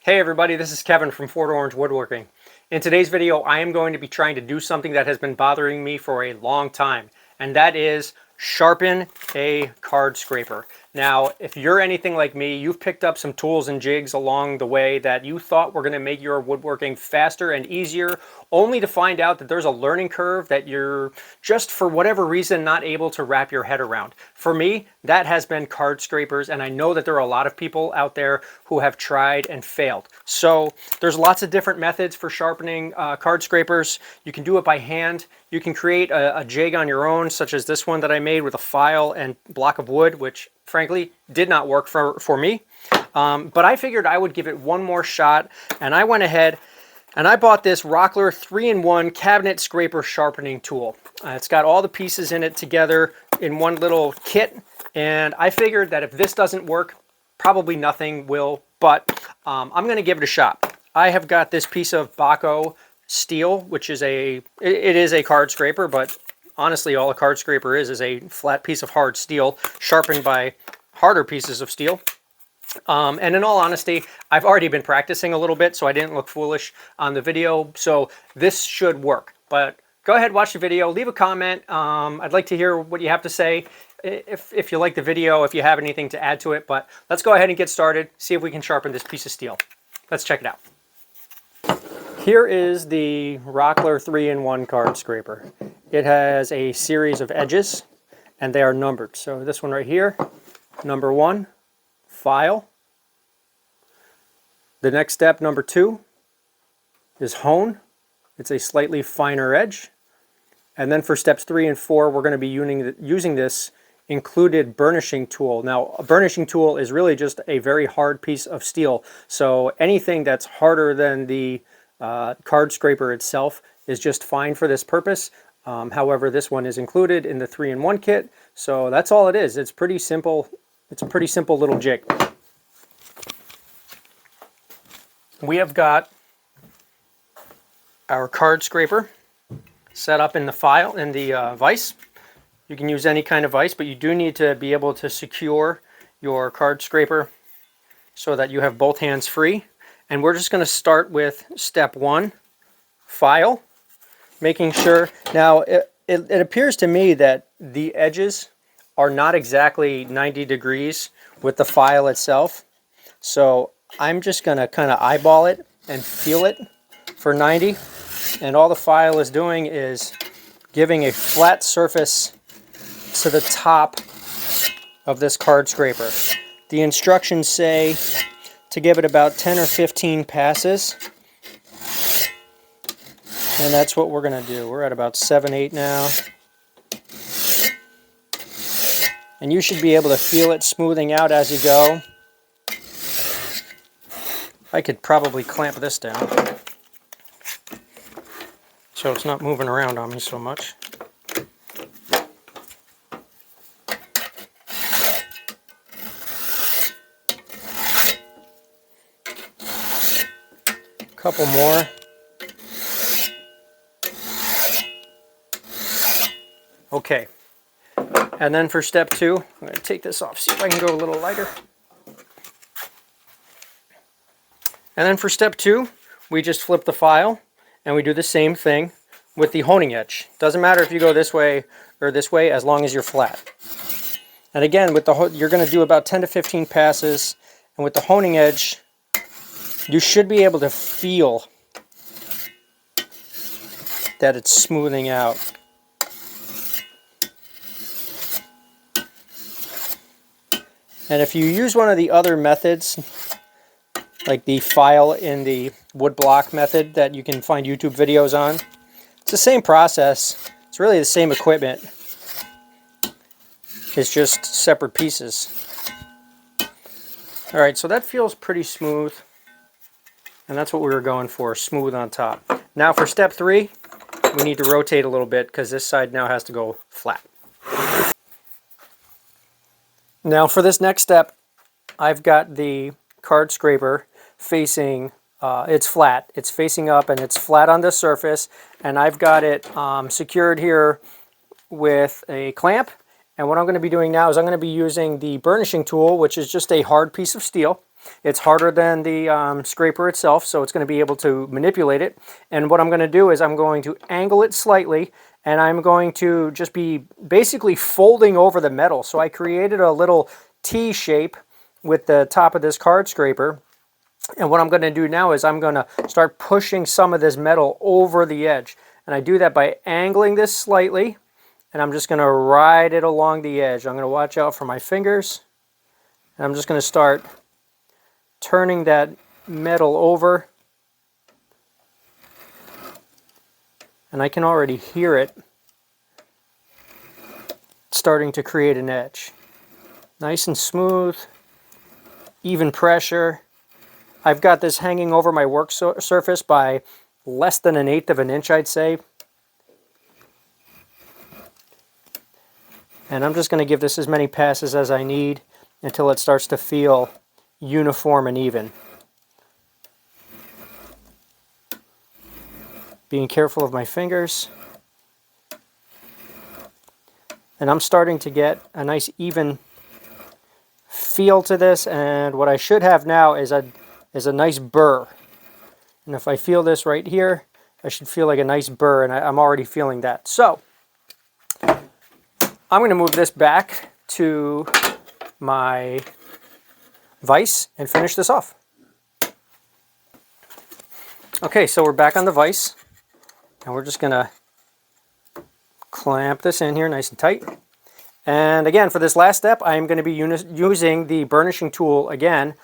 Hey everybody, this is Kevin from Fort Orange Woodworking. In today's video, I am going to be trying to do something that has been bothering me for a long time, and that is sharpen a card scraper. Now, if you're anything like me, you've picked up some tools and jigs along the way that you thought were going to make your woodworking faster and easier, only to find out that there's a learning curve that you're just for whatever reason not able to wrap your head around. For me, that has been card scrapers, and I know that there are a lot of people out there who have tried and failed. So there's lots of different methods for sharpening card scrapers. You can do it by hand. You can create a jig on your own, such as this one that I made with a file and block of wood, which frankly did not work for me. But I figured I would give it one more shot, and I went ahead and I bought this Rockler 3-in-1 cabinet scraper sharpening tool. It's got all the pieces in it together in one little kit, and I figured that if this doesn't work, probably nothing will, but I'm going to give it a shot. I have got this piece of Baco steel, which is it is a card scraper, but honestly all a card scraper is a flat piece of hard steel sharpened by harder pieces of steel. And in all honesty, I've already been practicing a little bit, so I didn't look foolish on the video, so this should work. But go ahead, watch the video, leave a comment. I'd like to hear what you have to say, if you like the video, if you have anything to add to it. But let's go ahead and get started, see if we can sharpen this piece of steel. Let's check it out. Here is the Rockler 3-in-1 card scraper. It has a series of edges, and they are numbered. So this one right here, number 1, file. The next step, number 2, is hone. It's a slightly finer edge. And then for steps 3 and 4, we're going to be using this included burnishing tool. Now, a burnishing tool is really just a very hard piece of steel. So anything that's harder than the card scraper itself is just fine for this purpose. However, this one is included in the 3-in-1 kit. So that's all it is. It's pretty simple. It's a pretty simple little jig. We have got our card scraper set up in the file, in the vise. You can use any kind of vise, but you do need to be able to secure your card scraper so that you have both hands free. And we're just going to start with step 1, file, making sure. Now, it appears to me that the edges are not exactly 90 degrees with the file itself. So I'm just going to kind of eyeball it and feel it for 90. And all the file is doing is giving a flat surface to the top of this card scraper. The instructions say to give it about 10 or 15 passes. And that's what we're going to do. We're at about 7, 8 now. And you should be able to feel it smoothing out as you go. I could probably clamp this down so it's not moving around on me so much. Couple more. Okay. And then for step 2, I'm going to take this off, see if I can go a little lighter. And then for step 2, we just flip the file and we do the same thing with the honing edge. Doesn't matter if you go this way or this way, as long as you're flat. And again, with you're going to do about 10 to 15 passes, and with the honing edge, you should be able to feel that it's smoothing out. And if you use one of the other methods, like the file in the wood block method that you can find YouTube videos on, it's the same process. It's really the same equipment. It's just separate pieces. All right, so that feels pretty smooth. And that's what we were going for, smooth on top. Now for step 3, we need to rotate a little bit because this side now has to go flat. Now for this next step, I've got the card scraper facing, it's flat. It's facing up and it's flat on the surface. And I've got it secured here with a clamp. And what I'm going to be doing now is I'm going to be using the burnishing tool, which is just a hard piece of steel. It's harder than the scraper itself, so it's going to be able to manipulate it. And what I'm going to do is I'm going to angle it slightly, and I'm going to just be basically folding over the metal. So I created a little T shape with the top of this card scraper. And what I'm going to do now is I'm going to start pushing some of this metal over the edge. And I do that by angling this slightly, and I'm just going to ride it along the edge. I'm going to watch out for my fingers, and I'm just going to start turning that metal over. And I can already hear it starting to create an edge. Nice and smooth, even pressure. I've got this hanging over my work surface by less than 1/8 of an inch, I'd say. And I'm just going to give this as many passes as I need until it starts to feel uniform and even. Being careful of my fingers. And I'm starting to get a nice even feel to this, and what I should have now is a nice burr. And if I feel this right here, I should feel like a nice burr, and I'm already feeling that. So I'm going to move this back to my vise and finish this off. Okay, so we're back on the vise, and we're just going to clamp this in here nice and tight. And again, for this last step, I'm going to be using the burnishing tool again.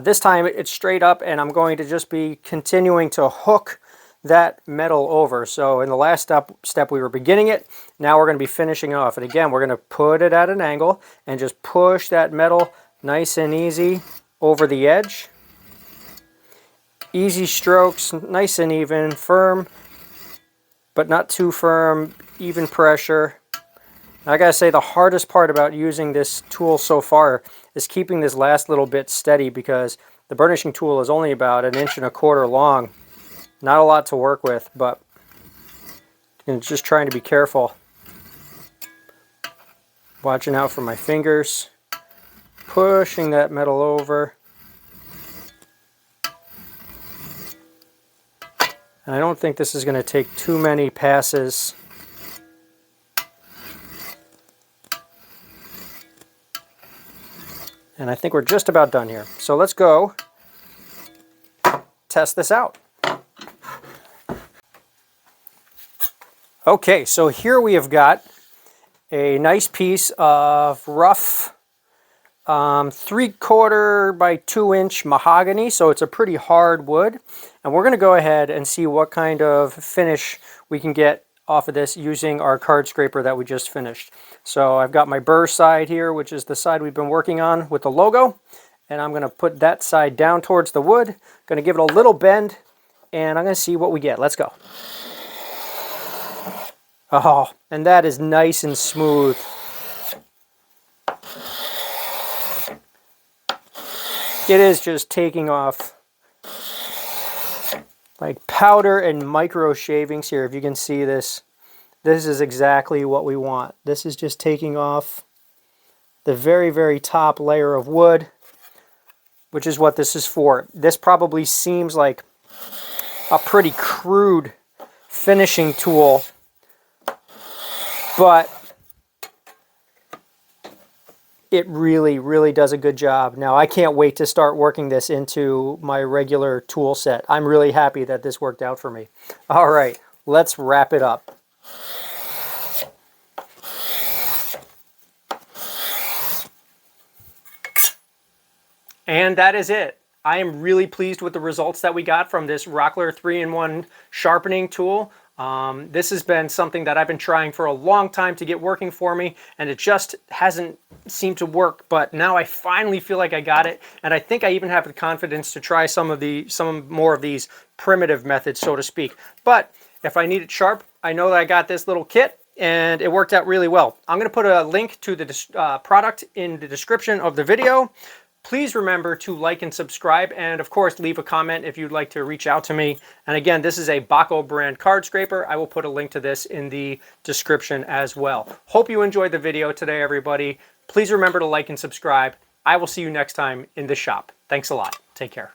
This time it's straight up, and I'm going to just be continuing to hook that metal over. So in the last step we were beginning it, now we're going to be finishing it off. And again, we're going to put it at an angle and just push that metal nice and easy over the edge. Easy strokes, nice and even, firm, but not too firm, even pressure. I gotta say, the hardest part about using this tool so far is keeping this last little bit steady, because the burnishing tool is only about 1.25 inches long. Not a lot to work with, but I'm just trying to be careful. Watching out for my fingers. Pushing that metal over. And I don't think this is going to take too many passes. And I think we're just about done here. So let's go test this out. Okay, so here we have got a nice piece of rough 3/4 by 2-inch mahogany. So it's a pretty hard wood. And we're going to go ahead and see what kind of finish we can get off of this using our card scraper that we just finished. So I've got my burr side here, which is the side we've been working on with the logo, and I'm going to put that side down towards the wood. Going to give it a little bend, and I'm going to see what we get. Let's go. Oh, and that is nice and smooth. It is just taking off like powder and micro shavings here. If you can see this, this is exactly what we want. This is just taking off the very, very top layer of wood, which is what this is for. This probably seems like a pretty crude finishing tool, but it really, really does a good job. Now, I can't wait to start working this into my regular tool set. I'm really happy that this worked out for me. All right, let's wrap it up. And that is it. I am really pleased with the results that we got from this Rockler 3-in-1 sharpening tool. This has been something that I've been trying for a long time to get working for me, and it just hasn't seemed to work, but now I finally feel like I got it, and I think I even have the confidence to try some more of these primitive methods, so to speak. But if I need it sharp, I know that I got this little kit, and it worked out really well. I'm going to put a link to the product in the description of the video. Please remember to like and subscribe, and of course leave a comment if you'd like to reach out to me. And again, this is a Baco brand card scraper. I will put a link to this in the description as well. Hope you enjoyed the video today, everybody. Please remember to like and subscribe, I will see you next time in the shop. Thanks a lot. Take care.